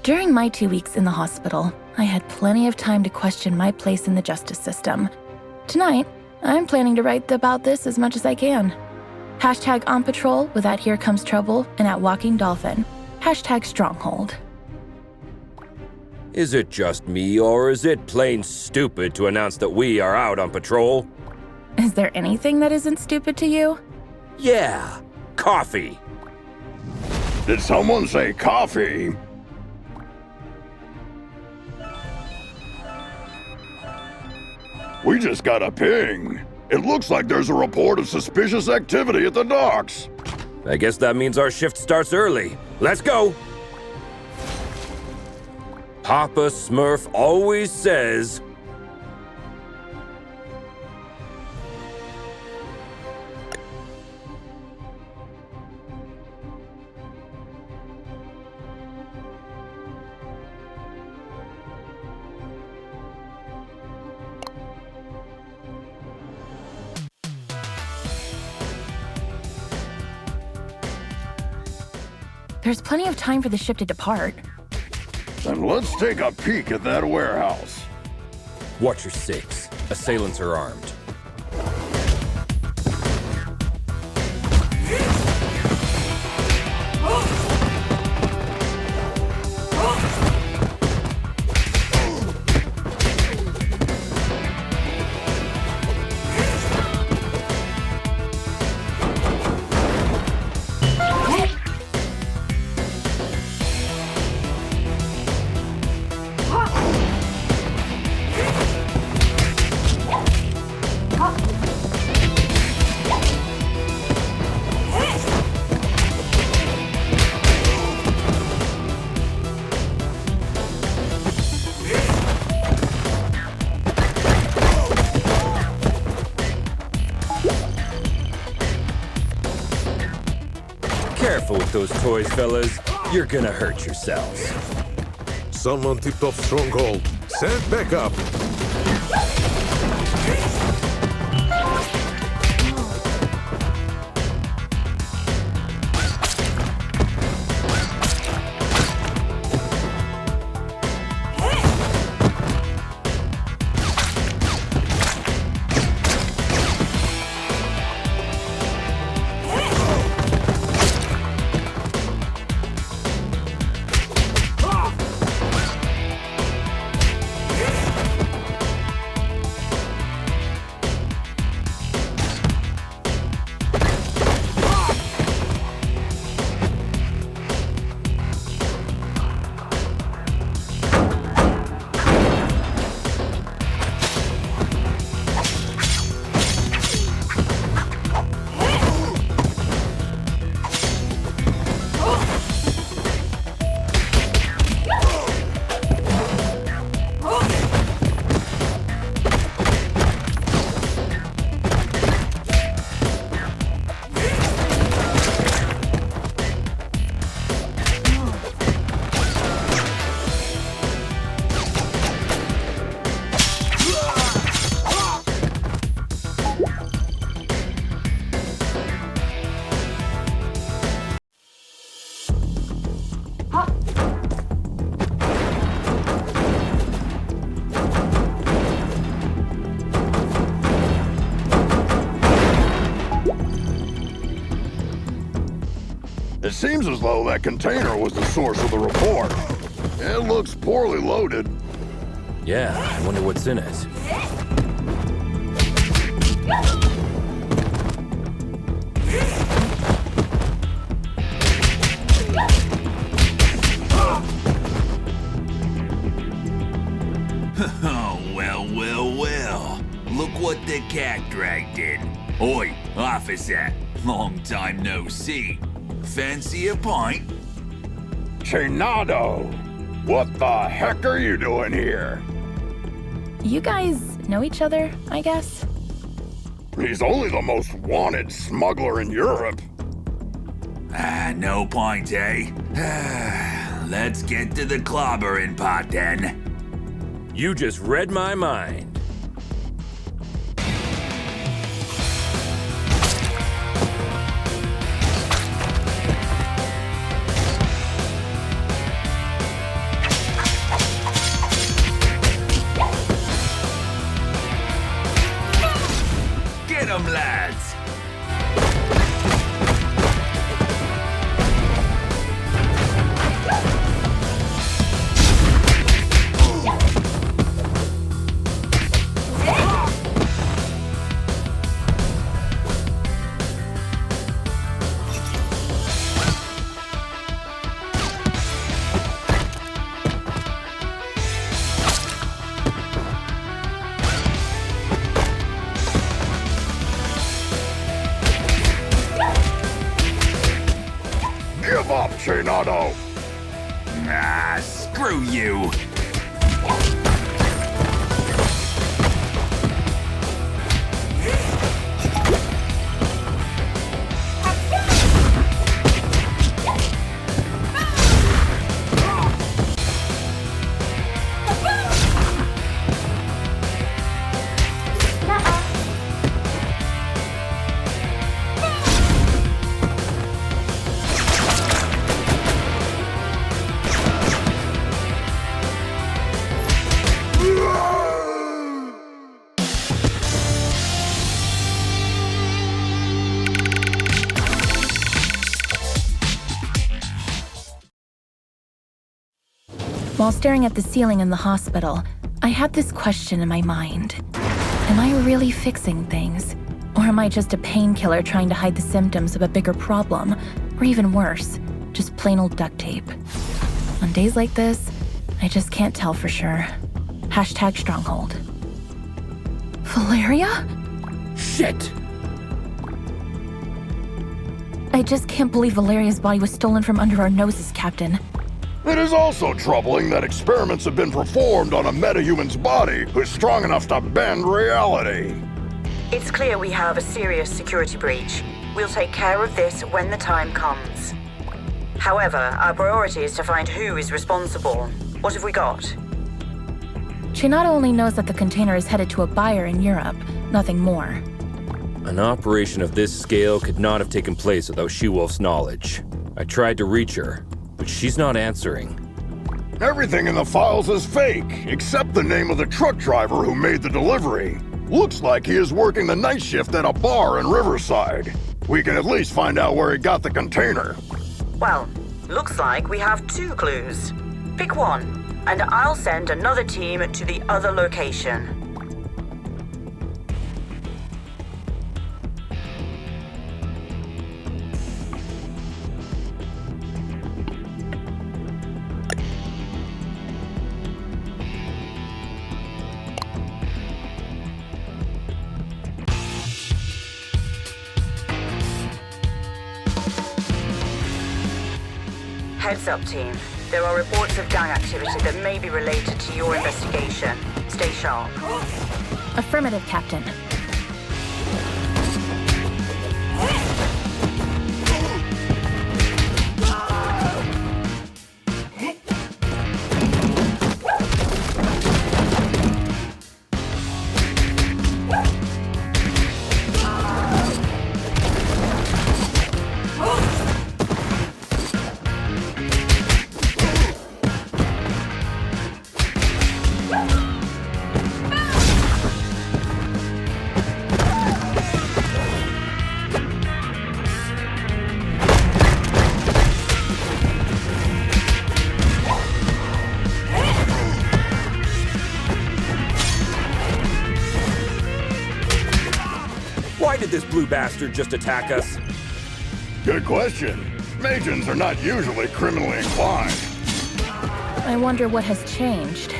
During my 2 weeks in the hospital, I had plenty of time to question my place in the justice system. Tonight, I'm planning to write about this as much as I can. Hashtag on patrol with at Here Comes Trouble and at Walking Dolphin. Hashtag Stronghold. Is it just me, or is it plain stupid to announce that we are out on patrol? Is there anything that isn't stupid to you? Yeah, coffee. Did someone say coffee? We just got a ping. It looks like there's a report of suspicious activity at the docks. I guess that means our shift starts early. Let's go! Papa Smurf always says... There's plenty of time for the ship to depart. Then let's take a peek at that warehouse. Watch your six. Assailants are armed. Careful with those toys, fellas. You're gonna hurt yourselves. Someone tipped off Stronghold. Send back up. It seems as though that container was the source of the report. It looks poorly loaded. Yeah, I wonder what's in it. Oh, well. Look what the cat dragged in. Oi, officer. Long time no see. Fancy a pint? Chinado! What the heck are you doing here? You guys know each other, I guess? He's only the most wanted smuggler in Europe. No point, eh? Let's get to the clobbering pot then. You just read my mind. pads. Give up, Chinado! Ah, screw you. While staring at the ceiling in the hospital, I had this question in my mind. Am I really fixing things? Or am I just a painkiller trying to hide the symptoms of a bigger problem? Or even worse, just plain old duct tape? On days like this, I just can't tell for sure. Hashtag Stronghold. Valeria? Shit! I just can't believe Valeria's body was stolen from under our noses, Captain. It is also troubling that experiments have been performed on a metahuman's body who's strong enough to bend reality. It's clear we have a serious security breach. We'll take care of this when the time comes. However, our priority is to find who is responsible. What have we got? Chinado only knows that the container is headed to a buyer in Europe, nothing more. An operation of this scale could not have taken place without She-Wolf's knowledge. I tried to reach her, but she's not answering. Everything in the files is fake, except the name of the truck driver who made the delivery. Looks like he is working the night shift at a bar in Riverside. We can at least find out where he got the container. Well, looks like we have 2 clues. Pick one, and I'll send another team to the other location. Heads up, team. There are reports of gang activity that may be related to your investigation. Stay sharp. Affirmative, Captain. Why did this blue bastard just attack us? Good question. Magians are not usually criminally inclined. I wonder what has changed.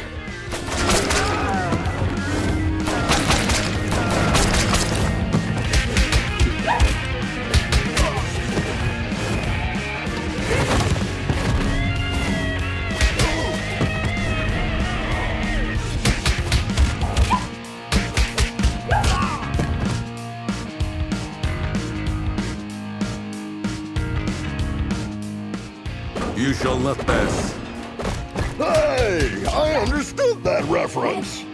You shall not pass. Hey, I understood that reference.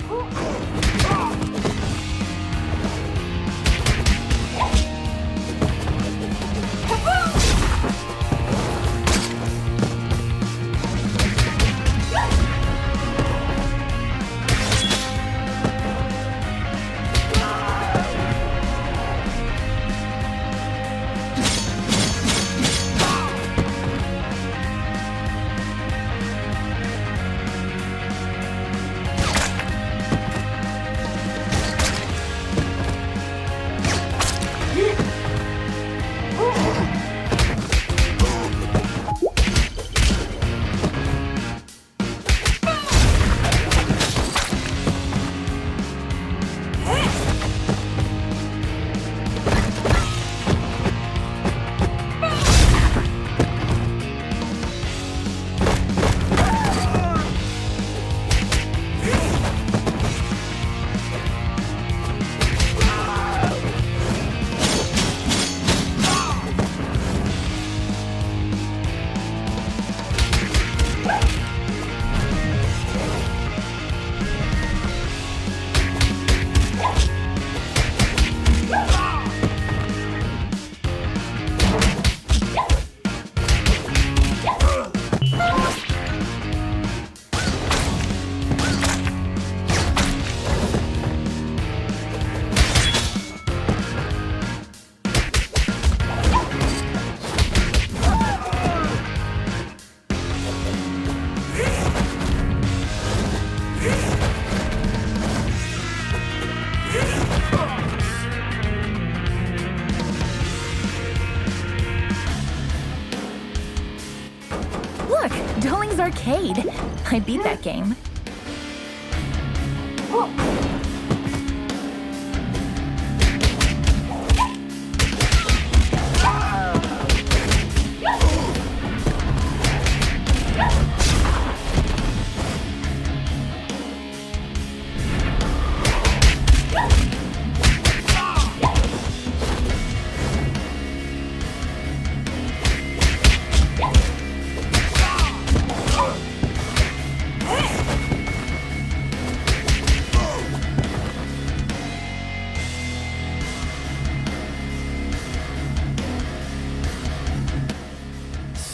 Dueling's Arcade. I beat that game.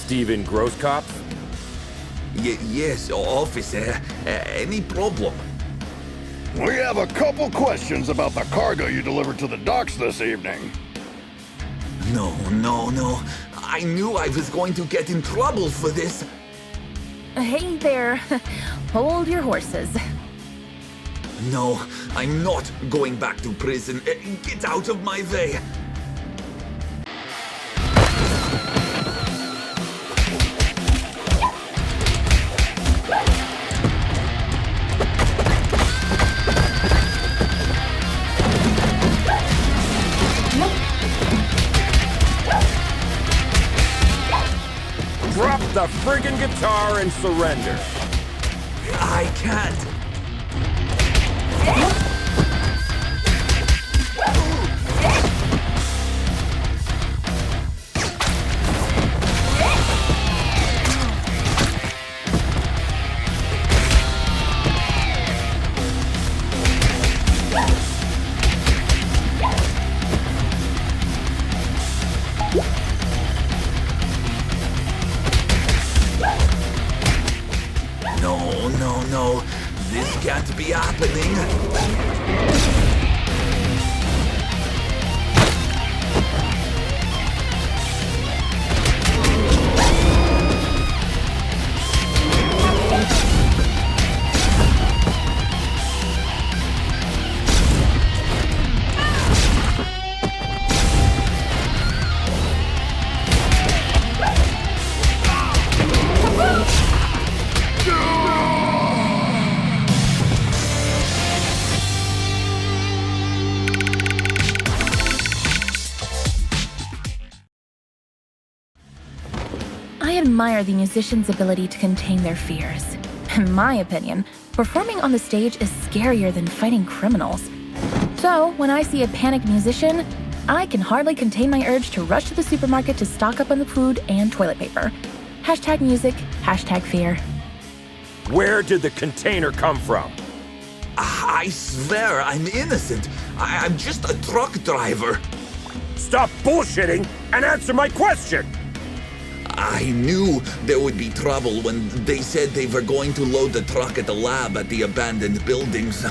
Steven Grosskopf? Yes, officer. Any problem? We have a couple questions about the cargo you delivered to the docks this evening. No. I knew I was going to get in trouble for this. Hey there. Hold your horses. No, I'm not going back to prison. Get out of my way. Drop the friggin' guitar and surrender. I can't. No. This can't be happening. I admire the musicians' ability to contain their fears. In my opinion, performing on the stage is scarier than fighting criminals. So, when I see a panicked musician, I can hardly contain my urge to rush to the supermarket to stock up on the food and toilet paper. Hashtag music, hashtag fear. Where did the container come from? I swear I'm innocent. I'm just a truck driver. Stop bullshitting and answer my question! I knew there would be trouble when they said they were going to load the truck at the lab at the abandoned buildings.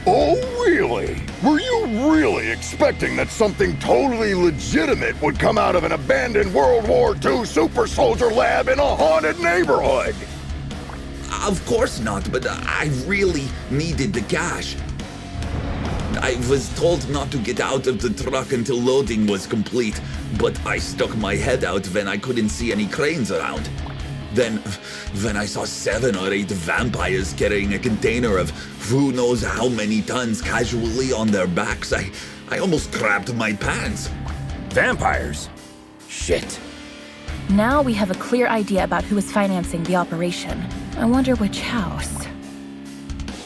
Oh, really? Were you really expecting that something totally legitimate would come out of an abandoned World War II super soldier lab in a haunted neighborhood? Of course not, but I really needed the cash. I was told not to get out of the truck until loading was complete, but I stuck my head out when I couldn't see any cranes around. Then, when I saw 7 or 8 vampires carrying a container of who knows how many tons casually on their backs, I almost crapped my pants. Vampires? Shit. Now we have a clear idea about who is financing the operation. I wonder which house.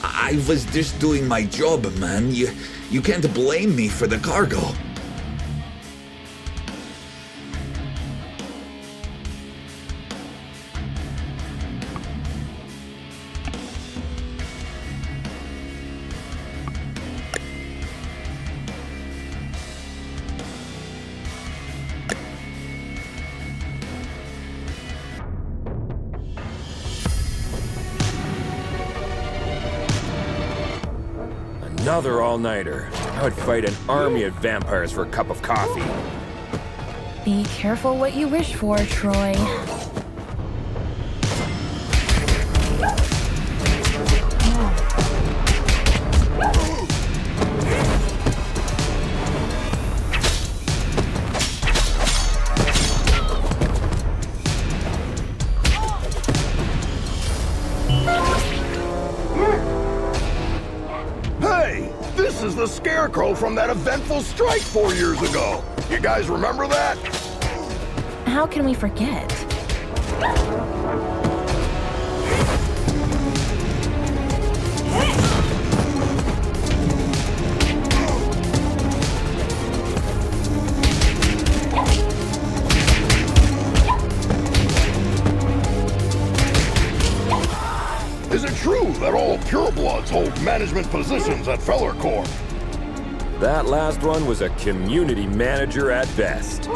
I was just doing my job, man. You can't blame me for the cargo. Another all-nighter. I would fight an army of vampires for a cup of coffee. Be careful what you wish for, Troy. that eventful strike 4 years ago. You guys remember that? How can we forget? Is it true that all purebloods hold management positions at Feller Corp? That last one was a community manager at best.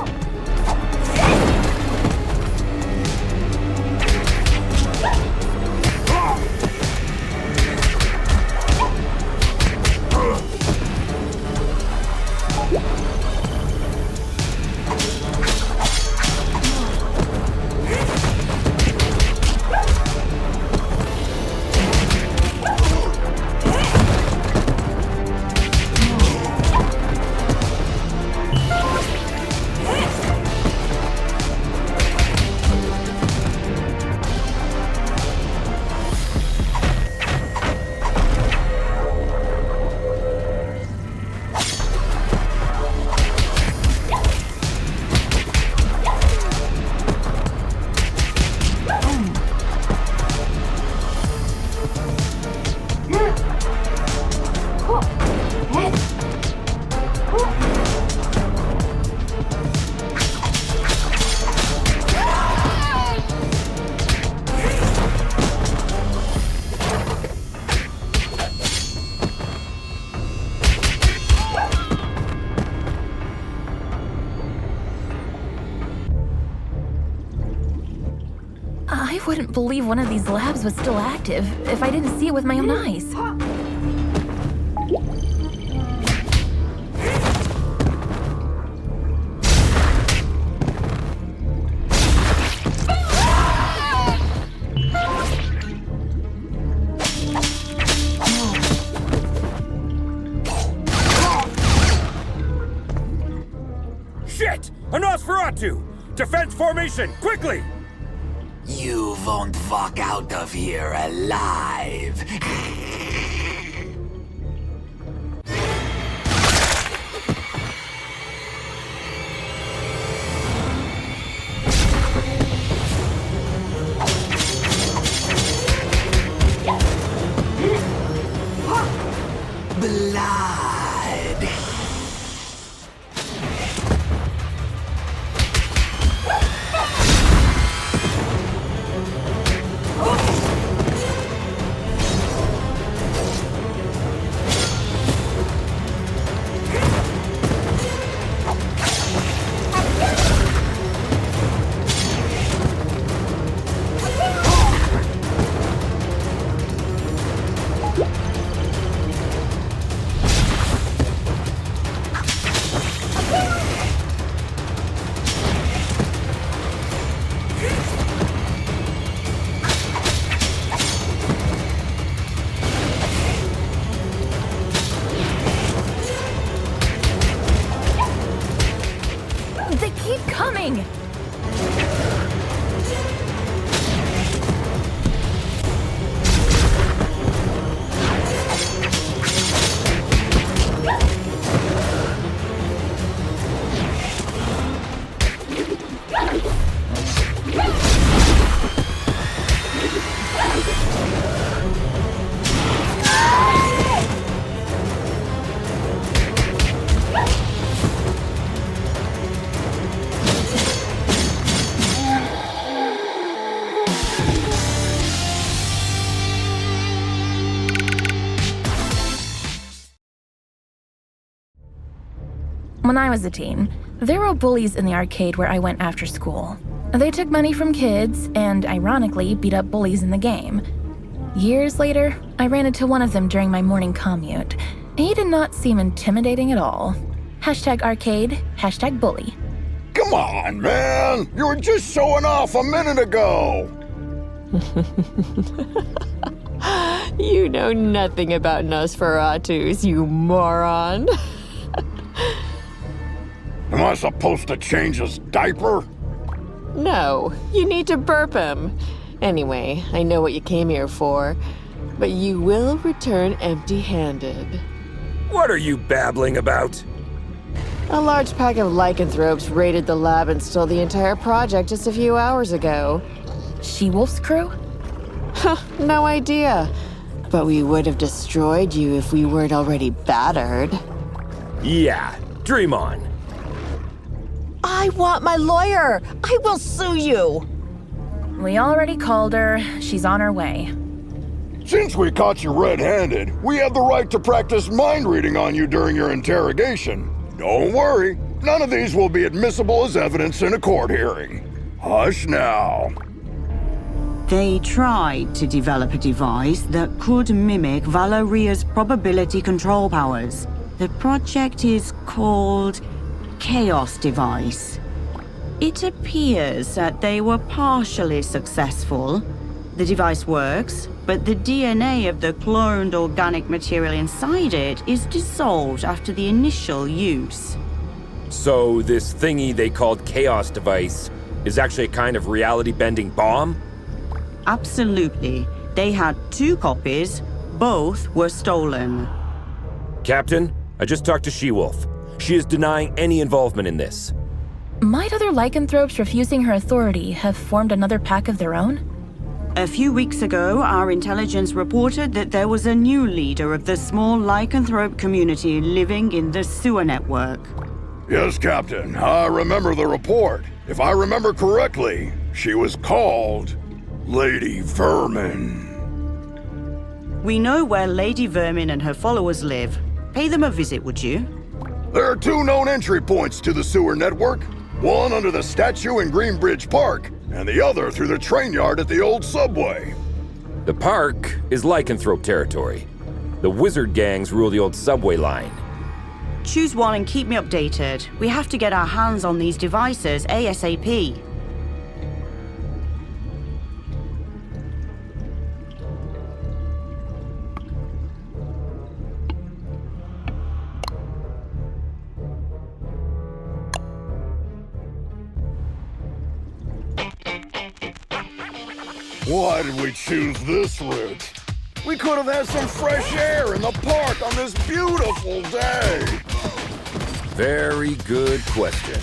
I wouldn't believe one of these labs was still active if I didn't see it with my own eyes. Shit! A Nosferatu! Defense formation, quickly! You won't walk out of here alive. Blood. They keep coming! When I was a teen, there were bullies in the arcade where I went after school. They took money from kids and, ironically, beat up bullies in the game. Years later, I ran into one of them during my morning commute. He did not seem intimidating at all. #arcade, #bully. Come on, man! You were just showing off a minute ago! You know nothing about Nosferatus, you moron. Am I supposed to change his diaper? No, you need to burp him. Anyway, I know what you came here for, but you will return empty-handed. What are you babbling about? A large pack of lycanthropes raided the lab and stole the entire project just a few hours ago. She-Wolf's crew? No idea. But we would have destroyed you if we weren't already battered. Yeah, dream on. I want my lawyer! I will sue you! We already called her. She's on her way. Since we caught you red-handed, we have the right to practice mind reading on you during your interrogation. Don't worry, none of these will be admissible as evidence in a court hearing. Hush now. They tried to develop a device that could mimic Valoria's probability control powers. The project is called Chaos Device. It appears that they were partially successful. The device works, but the DNA of the cloned organic material inside it is dissolved after the initial use. So this thingy they called Chaos Device is actually a kind of reality-bending bomb? Absolutely. They had 2 copies. Both were stolen. Captain, I just talked to She-Wolf. She is denying any involvement in this. Might other lycanthropes refusing her authority have formed another pack of their own? A few weeks ago, our intelligence reported that there was a new leader of the small lycanthrope community living in the sewer network. Yes, Captain, I remember the report. If I remember correctly, she was called Lady Vermin. We know where Lady Vermin and her followers live. Pay them a visit, would you? There are 2 known entry points to the sewer network. One under the statue in Greenbridge Park, and the other through the train yard at the old subway. The park is lycanthrope territory. The wizard gangs rule the old subway line. Choose one and keep me updated. We have to get our hands on these devices ASAP. Why did we choose this route? We could have had some fresh air in the park on this beautiful day. Very good question.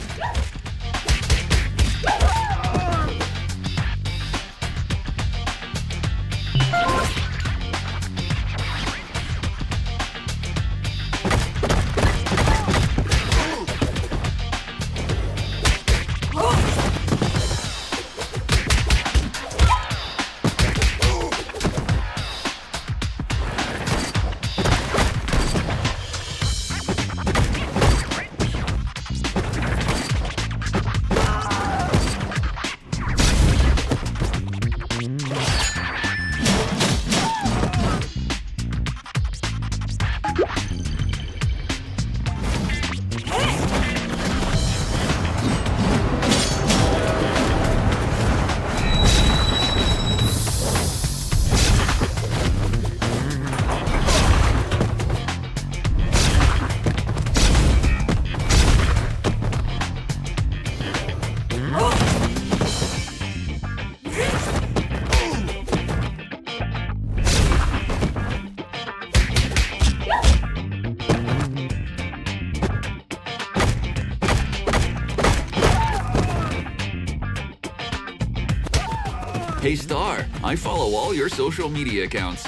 Hey Star, I follow all your social media accounts.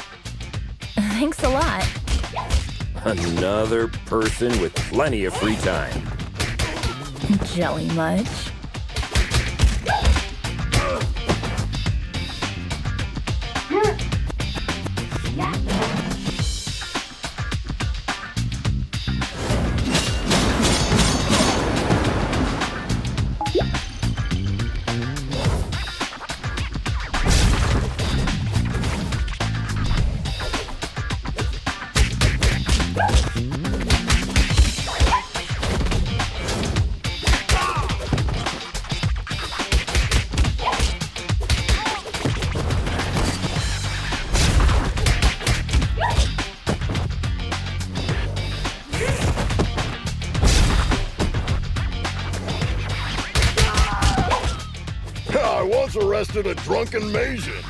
Thanks a lot. Another person with plenty of free time. Jelly much? I once arrested a drunken Maysian.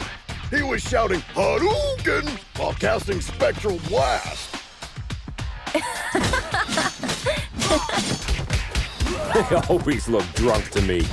He was shouting Hadouken while casting Spectral Blast. They always look drunk to me.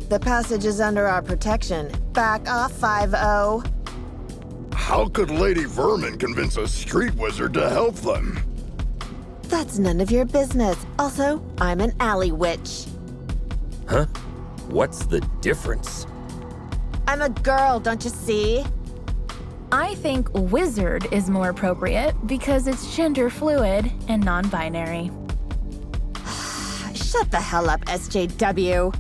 The passage is under our protection. Back off, 5-0. How could Lady Vermin convince a street wizard to help them? That's none of your business. Also, I'm an alley witch. Huh? What's the difference? I'm a girl, don't you see? I think wizard is more appropriate because it's gender fluid and non-binary. Shut the hell up, SJW.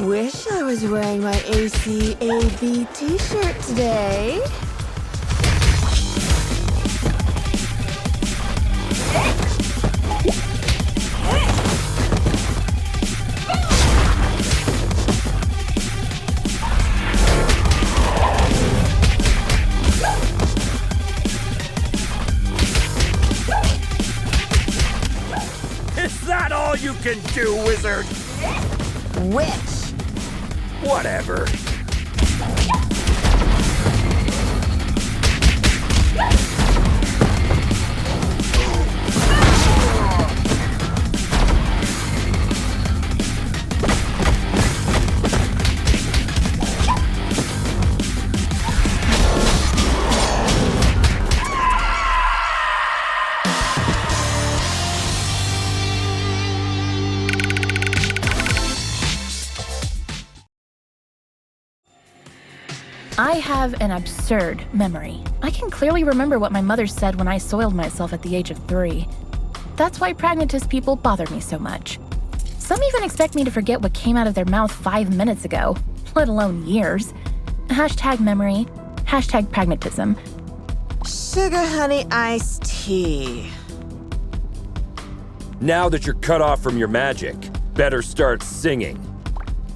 Wish I was wearing my ACAB t-shirt today. Is that all you can do, wizard? Witch. Whatever. I have an absurd memory. I can clearly remember what my mother said when I soiled myself at the age of 3. That's why pragmatist people bother me so much. Some even expect me to forget what came out of their mouth 5 minutes ago, let alone years. #memory, #pragmatism. Sugar honey iced tea. Now that you're cut off from your magic, better start singing.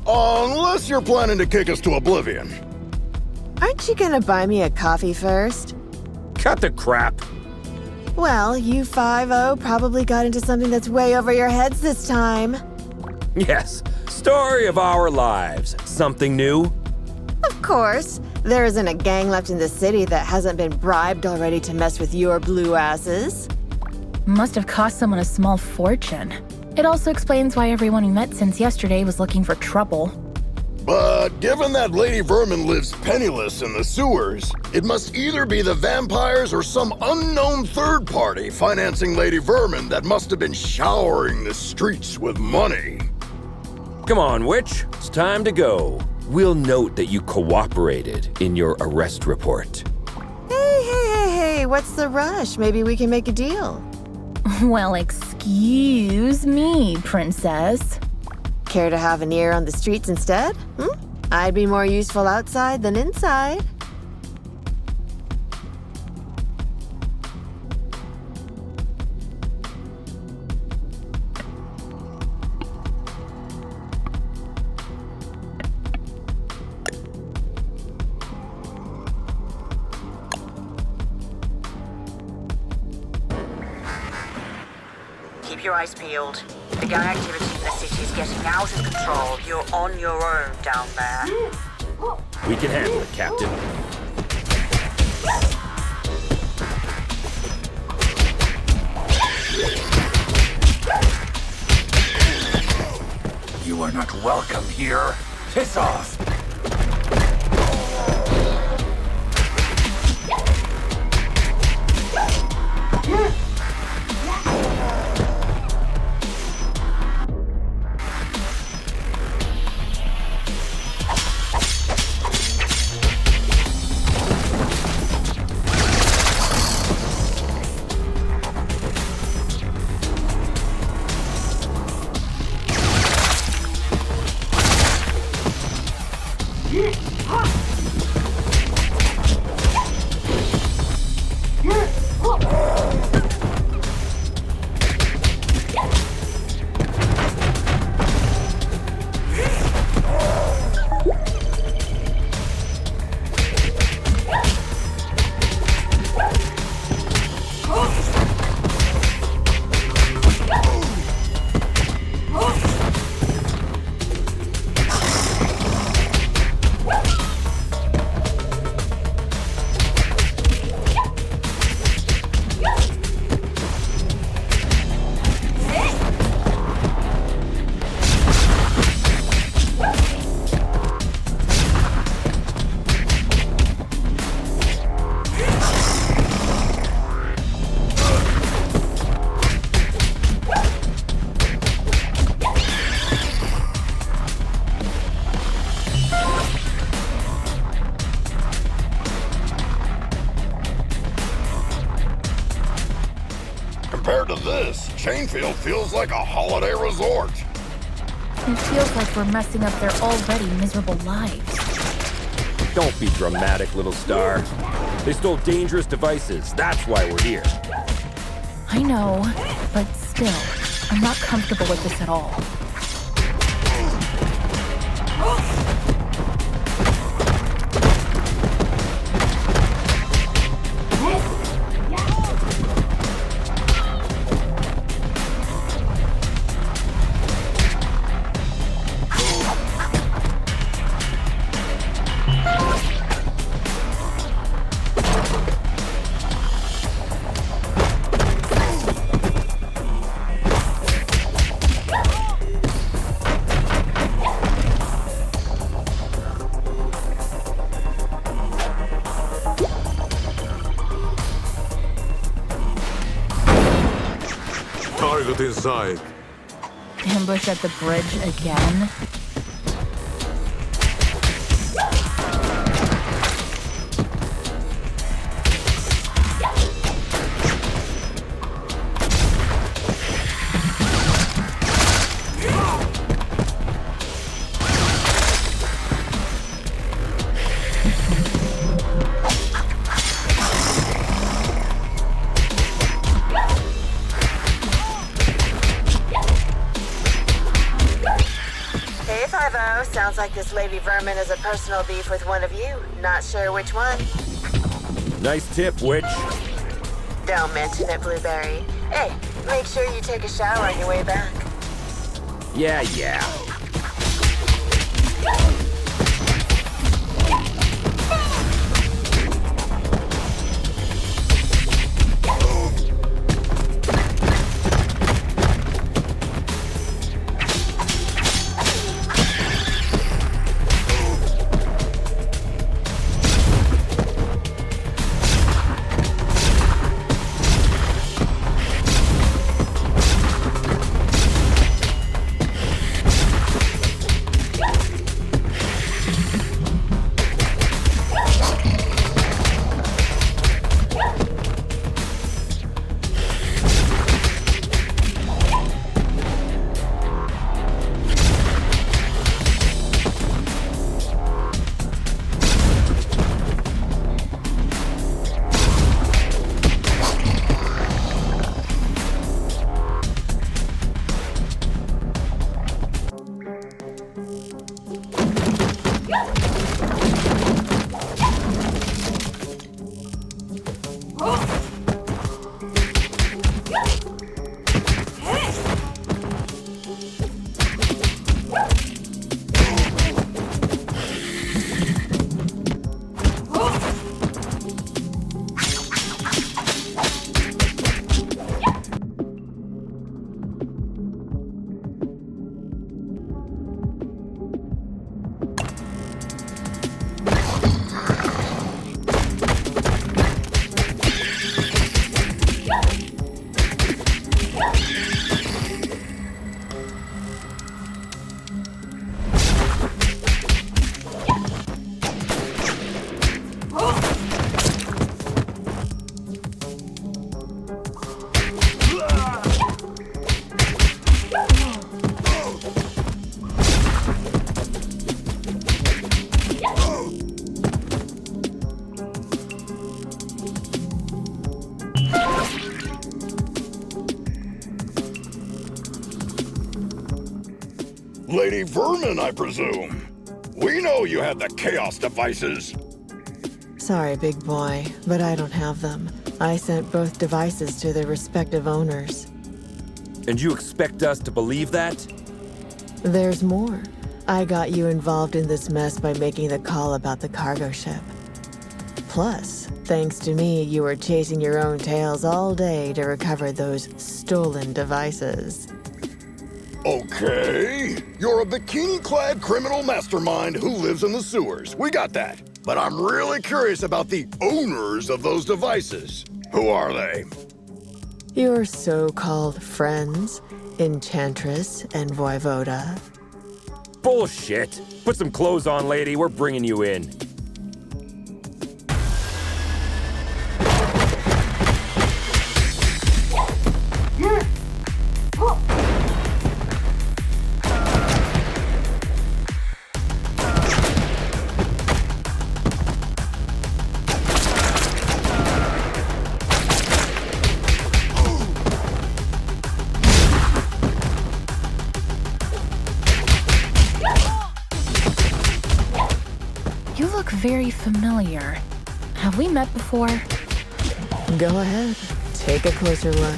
Unless you're planning to kick us to oblivion. Aren't you gonna buy me a coffee first? Cut the crap. Well, you 5-0 probably got into something that's way over your heads this time. Yes, story of our lives. Something new? Of course. There isn't a gang left in the city that hasn't been bribed already to mess with your blue asses. Must have cost someone a small fortune. It also explains why everyone we met since yesterday was looking for trouble. But given that Lady Vermin lives penniless in the sewers, it must either be the vampires or some unknown third party financing Lady Vermin that must have been showering the streets with money. Come on, Witch. It's time to go. We'll note that you cooperated in your arrest report. Hey, what's the rush? Maybe we can make a deal. Well, excuse me, princess. Care to have an ear on the streets instead? I'd be more useful outside than inside. Keep your eyes peeled. The gang activity in the city is getting out of control. You're on your own down there. We can handle it, Captain. You are not welcome here. Piss off! Compared to this, Chainfield feels like a holiday resort. It feels like we're messing up their already miserable lives. Don't be dramatic, little star. They stole dangerous devices. That's why we're here. I know, but still, I'm not comfortable with this at all. Target inside. Ambush at the bridge again? Sounds like this Lady Vermin has a personal beef with one of you. Not sure which one. Nice tip, Witch. Don't mention it, Blueberry. Hey, make sure you take a shower on your way back. Yeah. Lady Vermin, I presume. We know you had the Chaos devices. Sorry, big boy, but I don't have them. I sent both devices to their respective owners. And you expect us to believe that? There's more. I got you involved in this mess by making the call about the cargo ship. Plus, thanks to me, you were chasing your own tails all day to recover those stolen devices. Okay, you're a bikini-clad criminal mastermind who lives in the sewers. We got that. But I'm really curious about the owners of those devices. Who are they? Your so-called friends, Enchantress and Voivoda. Bullshit! Put some clothes on, lady. We're bringing you in. You look very familiar. Have we met before? Go ahead, take a closer look.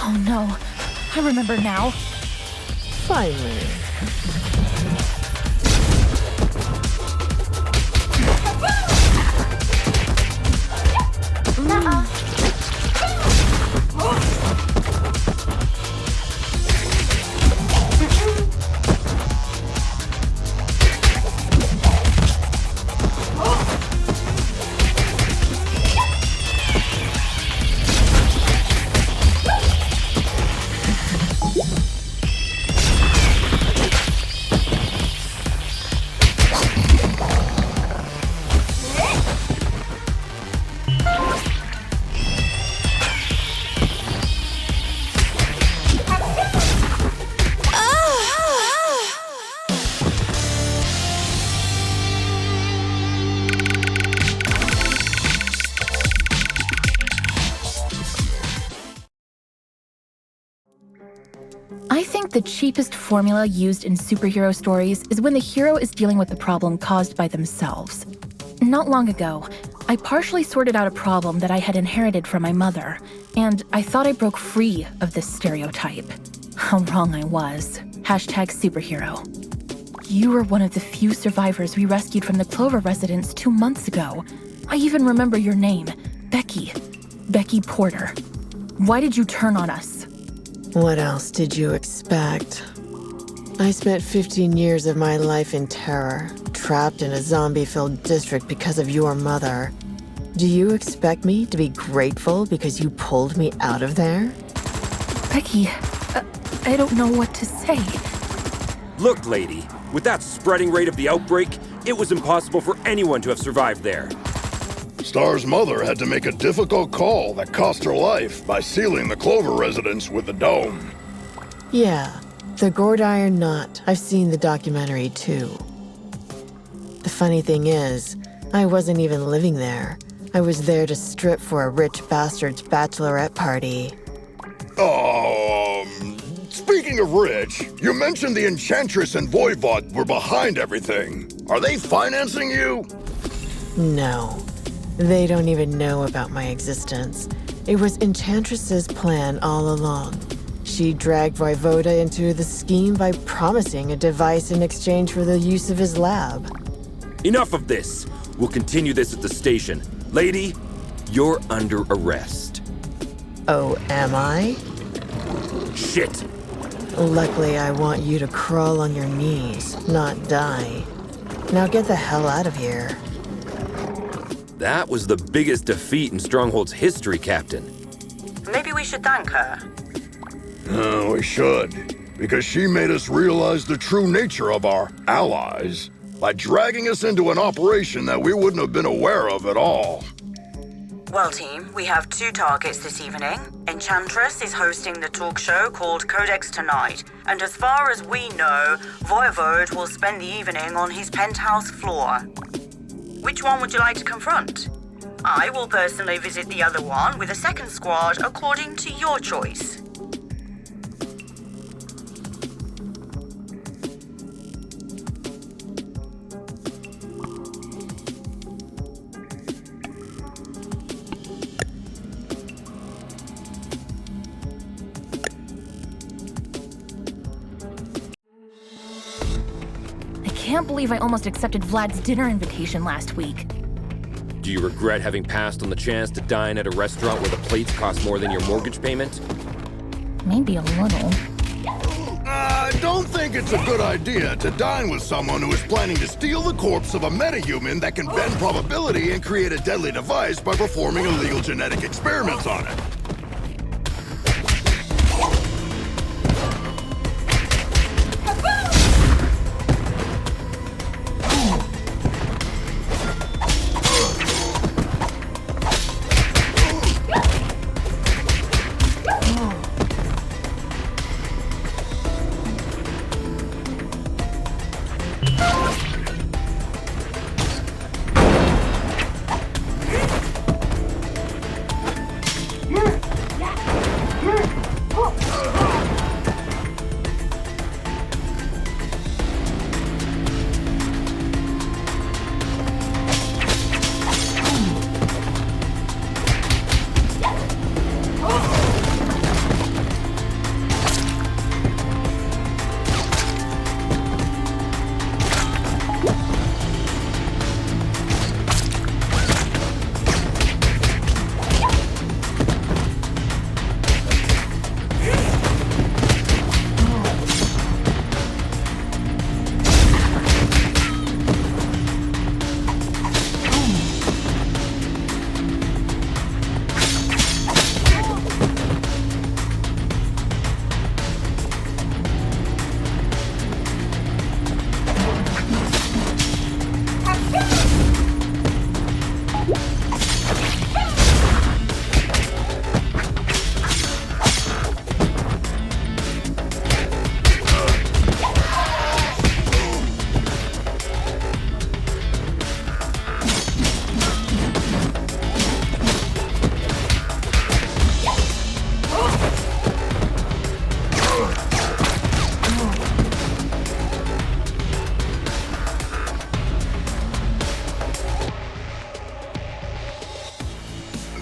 Oh no, I remember now. Finally. I think the cheapest formula used in superhero stories is when the hero is dealing with the problem caused by themselves. Not long ago, I partially sorted out a problem that I had inherited from my mother, and I thought I broke free of this stereotype. How wrong I was. #superhero. You were one of the few survivors we rescued from the Clover residence 2 months ago. I even remember your name, Becky. Becky Porter. Why did you turn on us? What else did you expect? I spent 15 years of my life in terror, trapped in a zombie-filled district because of your mother. Do you expect me to be grateful because you pulled me out of there? Becky, I don't know what to say. Look, lady, with that spreading rate of the outbreak, it was impossible for anyone to have survived there. Star's mother had to make a difficult call that cost her life by sealing the Clover residence with a dome. Yeah, the gourd iron knot. I've seen the documentary too. The funny thing is, I wasn't even living there. I was there to strip for a rich bastard's bachelorette party. Speaking of rich, you mentioned the Enchantress and Voivod were behind everything. Are they financing you? No. They don't even know about my existence. It was Enchantress's plan all along. She dragged Voivoda into the scheme by promising a device in exchange for the use of his lab. Enough of this. We'll continue this at the station. Lady, you're under arrest. Oh, am I? Shit. Luckily, I want you to crawl on your knees, not die. Now get the hell out of here. That was the biggest defeat in Stronghold's history, Captain. Maybe we should thank her. We should. Because she made us realize the true nature of our allies by dragging us into an operation that we wouldn't have been aware of at all. Well, team, we have 2 targets this evening. Enchantress is hosting the talk show called Codex tonight, and as far as we know, Voivode will spend the evening on his penthouse floor. Which one would you like to confront? I will personally visit the other one with a second squad according to your choice. I can't believe I almost accepted Vlad's dinner invitation last week. Do you regret having passed on the chance to dine at a restaurant where the plates cost more than your mortgage payment? Maybe a little. I don't think it's a good idea to dine with someone who is planning to steal the corpse of a metahuman that can bend probability and create a deadly device by performing illegal genetic experiments on it.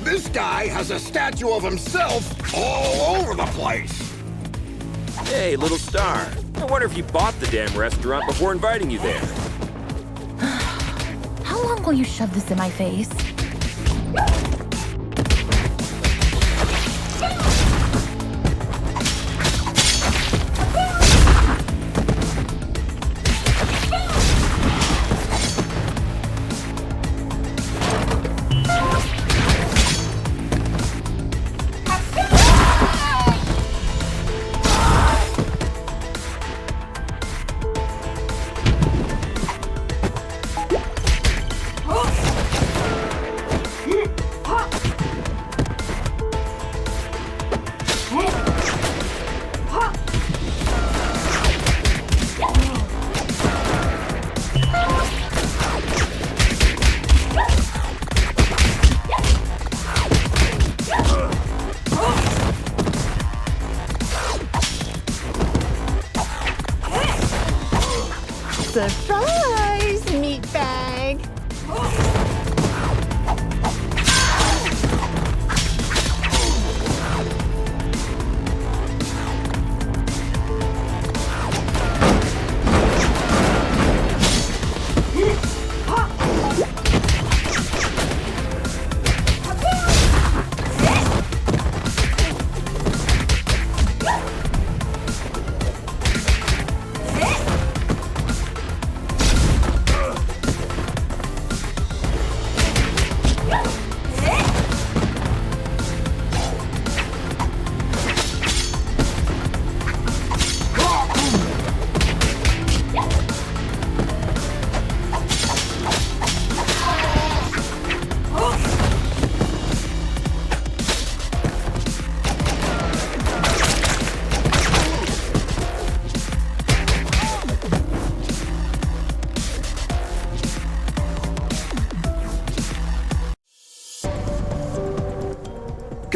This guy has a statue of himself all over the place. Hey, little star. I wonder if you bought the damn restaurant before inviting you there. How long will you shove this in my face? Surprise, meatbag!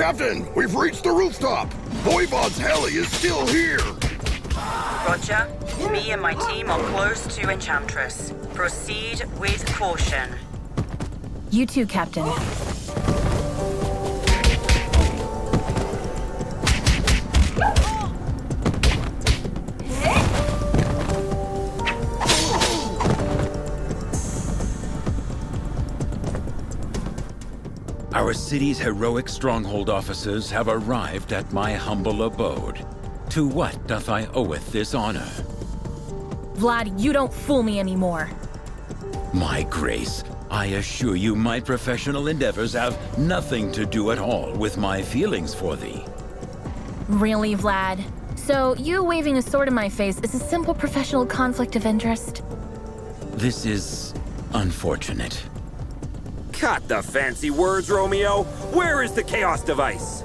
Captain, we've reached the rooftop. Voivod's heli is still here. Roger. Me and my team are close to Enchantress. Proceed with caution. You too, Captain. Our city's heroic stronghold officers have arrived at my humble abode. To what doth I oweth this honor? Vlad, you don't fool me anymore. My grace, I assure you my professional endeavors have nothing to do at all with my feelings for thee. Really, Vlad? So you waving a sword in my face is a simple professional conflict of interest? This is unfortunate. Cut the fancy words, Romeo. Where is the Chaos device?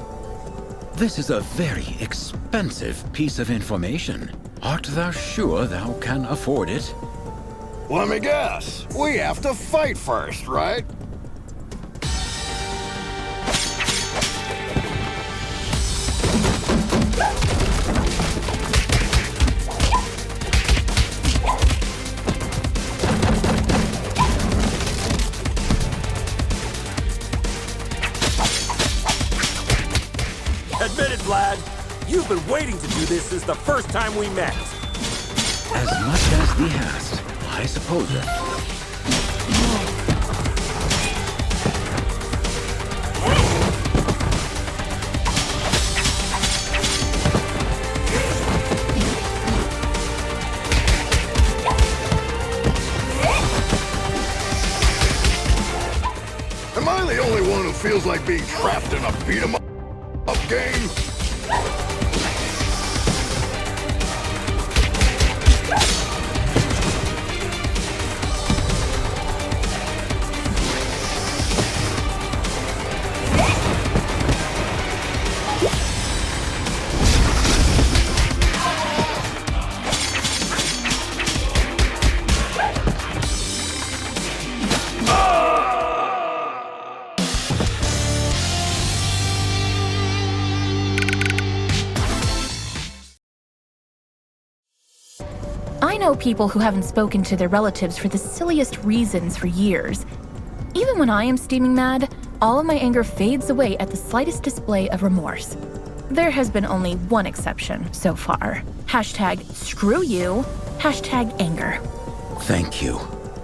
This is a very expensive piece of information. Art thou sure thou can afford it? Let me guess. We have to fight first, right? Admit it, Vlad. You've been waiting to do this since the first time we met. As much as thee hast, I suppose it. Am I the only one who feels like being trapped in a beat-em-up game? I know people who haven't spoken to their relatives for the silliest reasons for years. Even when I am steaming mad, all of my anger fades away at the slightest display of remorse. There has been only one exception so far. Hashtag screw you, hashtag anger. Thank you.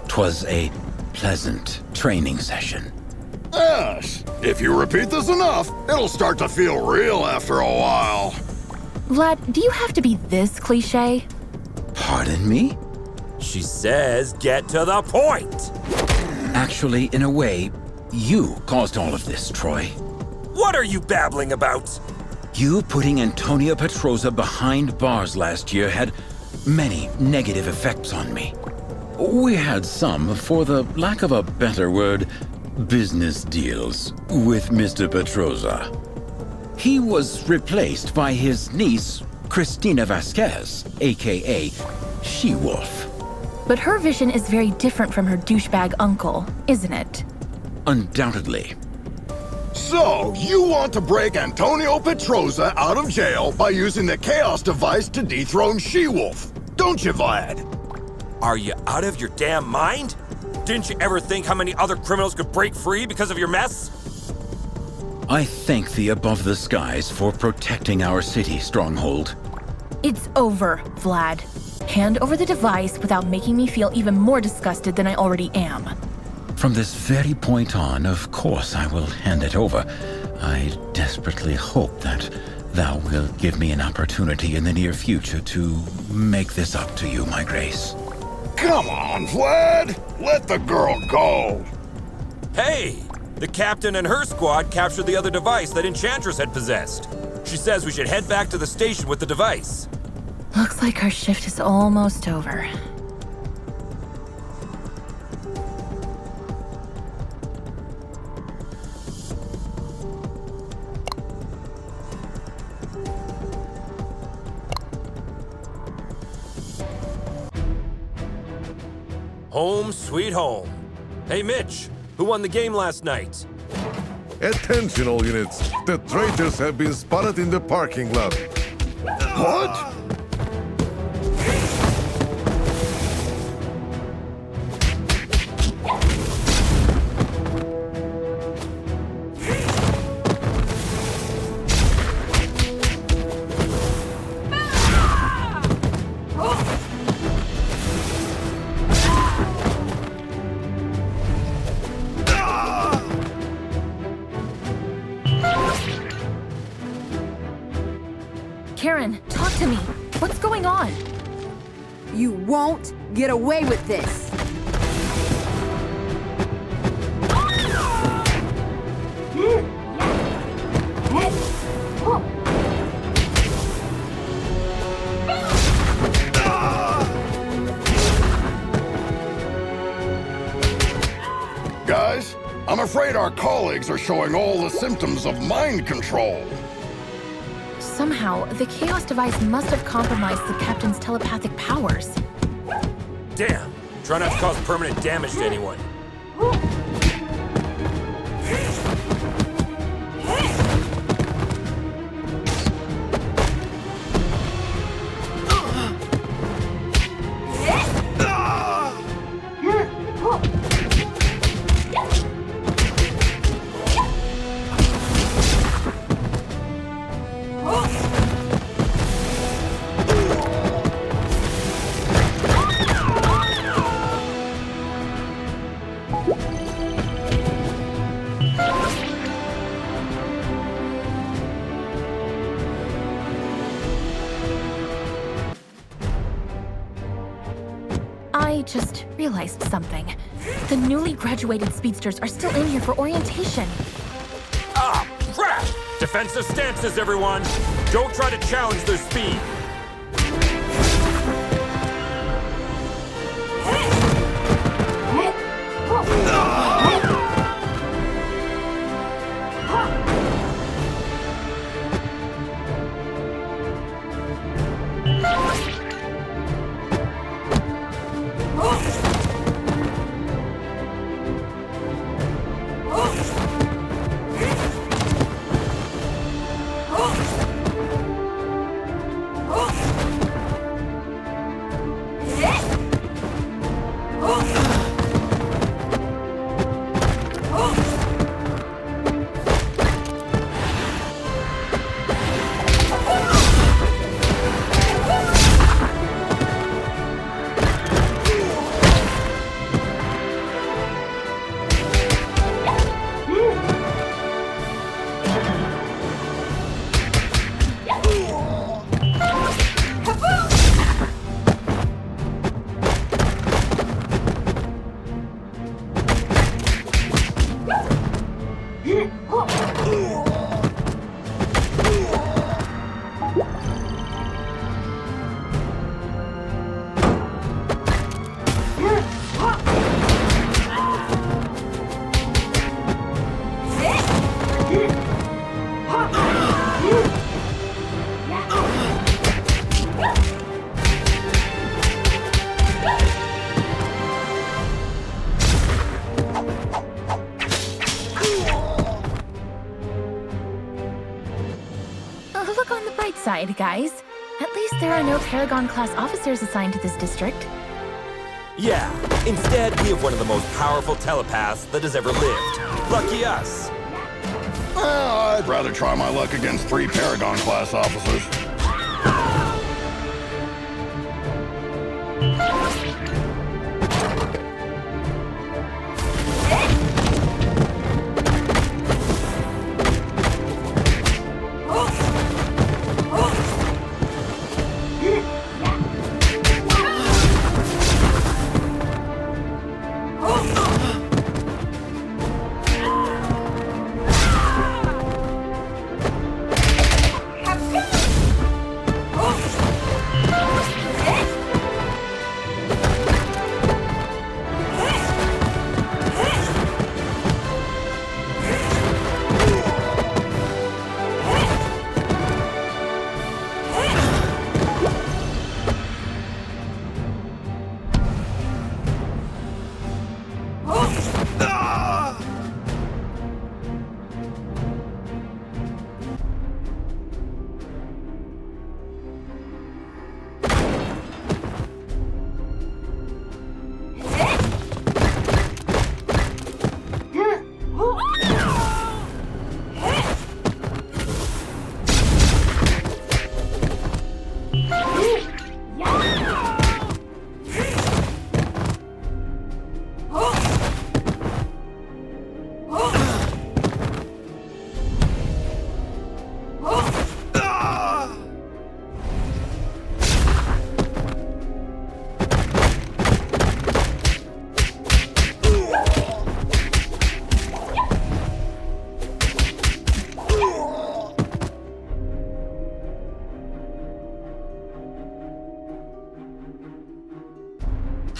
'Twas a pleasant training session. Yes. If you repeat this enough, it'll start to feel real after a while. Vlad, do you have to be this cliche? Pardon me? She says get to the point. Actually, in a way, you caused all of this, Troy. What are you babbling about? You putting Antonia Petroza behind bars last year had many negative effects on me. We had some, for the lack of a better word, business deals with Mr. Petroza. He was replaced by his niece, Cristina Vasquez, aka She-Wolf. But her vision is very different from her douchebag uncle, isn't it? Undoubtedly. So, you want to break Antonio Petroza out of jail by using the Chaos device to dethrone She-Wolf, don't you, Vlad? Are you out of your damn mind? Didn't you ever think how many other criminals could break free because of your mess? I thank the above the skies for protecting our city, Stronghold. It's over, Vlad. Hand over the device without making me feel even more disgusted than I already am. From this very point on, of course I will hand it over. I desperately hope that thou wilt give me an opportunity in the near future to make this up to you, my grace. Come on, Vlad! Let the girl go! Hey! The captain and her squad captured the other device that Enchantress had possessed. She says we should head back to the station with the device. Looks like our shift is almost over. Home sweet home. Hey, Mitch, who won the game last night? Attention all units. The traitors have been spotted in the parking lot. What? Karen, talk to me. What's going on? You won't get away with this! Guys, I'm afraid our colleagues are showing all the symptoms of mind control. Somehow, the Chaos device must have compromised the Captain's telepathic powers. Damn! Try not to cause permanent damage to anyone. I just realized something. The newly graduated speedsters are still in here for orientation. Ah, crap! Defensive stances, everyone! Don't try to challenge their speed! Look on the bright side, guys. At least there are no Paragon-class officers assigned to this district. Yeah, instead we have one of the most powerful telepaths that has ever lived. Lucky us. I'd rather try my luck against 3 Paragon-class officers.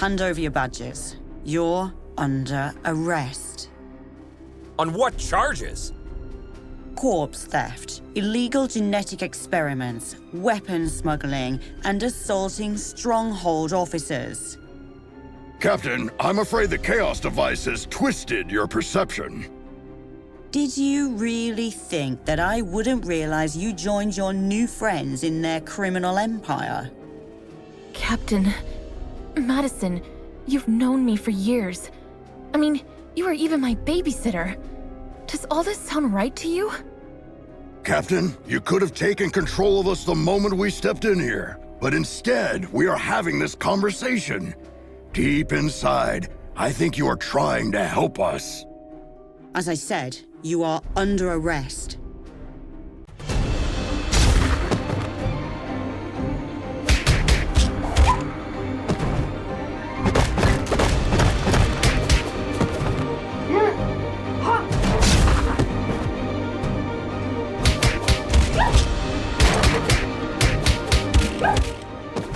hand over your badges. You're under arrest. On what charges? Corpse theft, illegal genetic experiments, weapons smuggling, and assaulting Stronghold officers. Captain, I'm afraid the Chaos device has twisted your perception. Did you really think that I wouldn't realize you joined your new friends in their criminal empire? Captain, Madison, you've known me for years. I mean, you were even my babysitter. Does all this sound right to you? Captain, you could have taken control of us the moment we stepped in here. But instead, we are having this conversation. Deep inside, I think you are trying to help us. As I said, you are under arrest.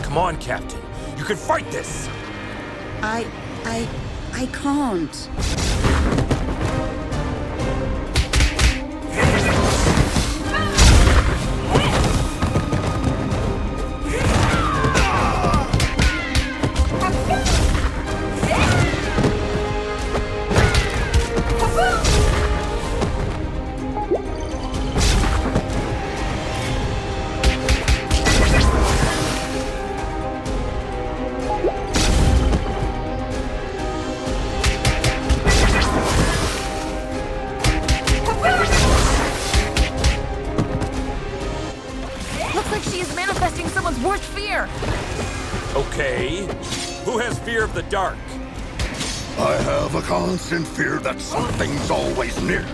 Come on, Captain. You can fight this! I can't. Okay. Who has fear of the dark? I have a constant fear that something's always near.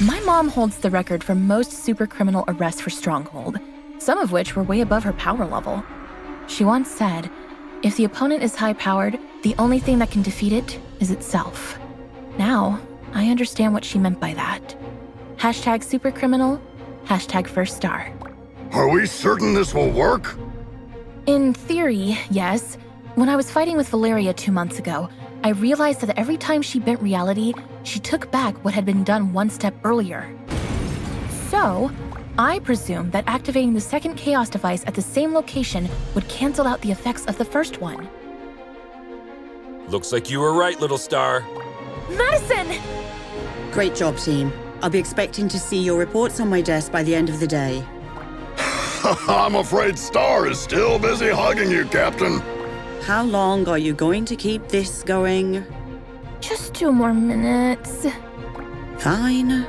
My mom holds the record for most supercriminal arrests for Stronghold, some of which were way above her power level. She once said, if the opponent is high-powered, the only thing that can defeat it is itself. Now, I understand what she meant by that. Hashtag supercriminal, hashtag first star. Are we certain this will work? In theory, yes. When I was fighting with Valeria 2 months ago, I realized that every time she bent reality, she took back what had been done one step earlier. So, I presume that activating the second Chaos device at the same location would cancel out the effects of the first one. Looks like you were right, little star. Madison! Great job, team. I'll be expecting to see your reports on my desk by the end of the day. I'm afraid Star is still busy hugging you, Captain. How long are you going to keep this going? Just 2 more minutes. Fine.